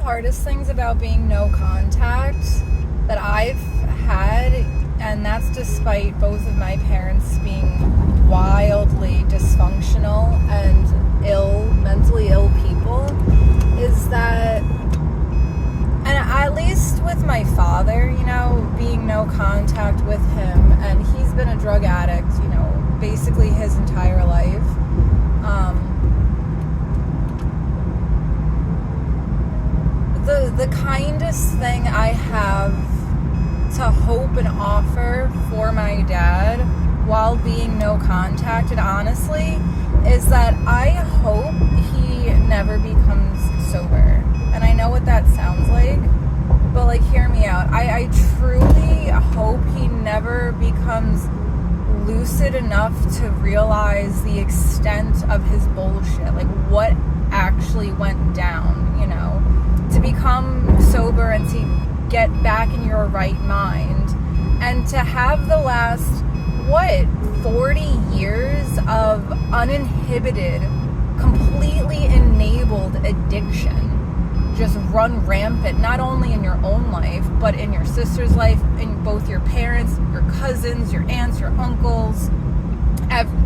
hardest things about being no contact that I've had, and that's despite both of my parents being wildly dysfunctional and mentally ill people, is that, and at least with my father, being no contact with him, and he's been a drug addict, basically his entire life. The kindest thing I have to hope and offer for my dad while being no contacted, honestly, is that I hope he never becomes sober. And I know what that sounds like, but hear me out. I truly hope he never becomes lucid enough to realize the extent of his bullshit, what actually went down, to become sober and to get back in your right mind, and to have the last 40 years of uninhibited, completely enabled addiction just run rampant, not only in your own life, but in your sister's life, in both your parents, your cousins, your aunts, your uncles,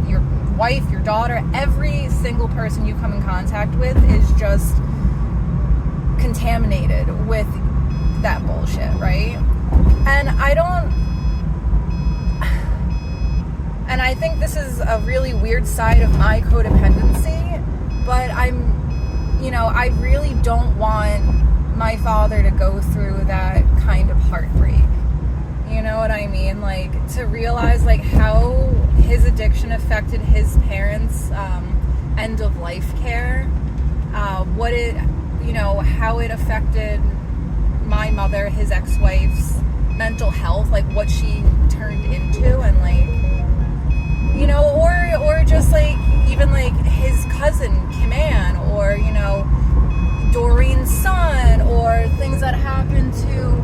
your wife, your daughter. Every single person you come in contact with is just contaminated with that bullshit, right? And I think this is a really weird side of my codependency, but I really don't want my father to go through that kind of heartbreak. You know what I mean? To realize how his addiction affected his parents' end of life care, how it affected my mother, his ex-wife's mental health, what she turned into, and or just even his cousin Kim Ann, or Doreen's son, or things that happened to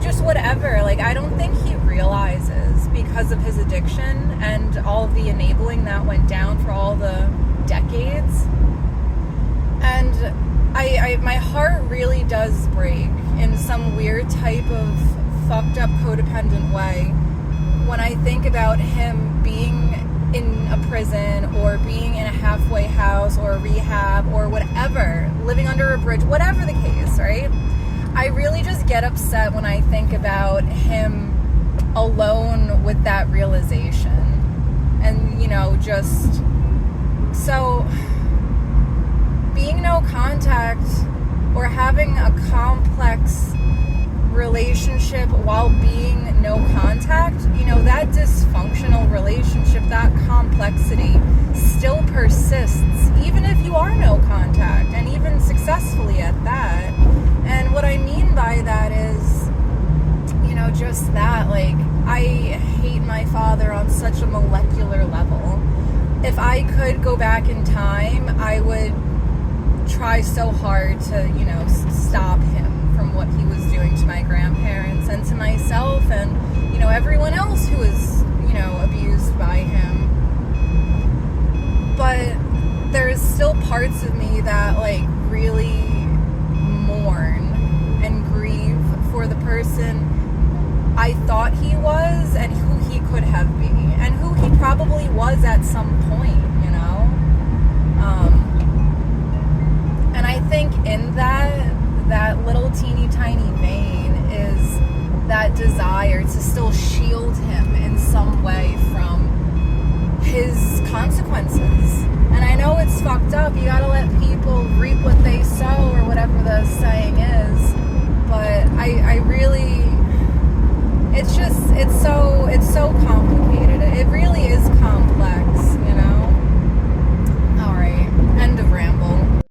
just whatever. I don't think he realizes, because of his addiction and all the enabling that went down for all the decades. And my heart really does break in some weird type of fucked up codependent way when I think about him being in a prison, or being in a halfway house, or a rehab, or whatever, living under a bridge, whatever the case, right? I really just get upset when I think about him alone with that realization. And, just so being no contact, or having a complex relationship while being no contact, that dysfunctional relationship, that complexity still persists, even if you are no contact, and even successfully at that. And what I mean by that is, just that, I hate my father on such a molecular level. If I could go back in time, I would try so hard to, stop him from what he was doing to my grandparents and to myself, and, everyone else who was, abused by him. But there's still parts of me that, really mourn and grieve for the person I thought he was, and who he could have been, and who he probably was at some point, and I think in that little teeny tiny vein is that desire to still shield him in some way from his consequences. And I know it's fucked up. You gotta let people reap what they sow, or whatever the saying is. But I really, it's so complicated. It really is complex, Alright, end of ramble.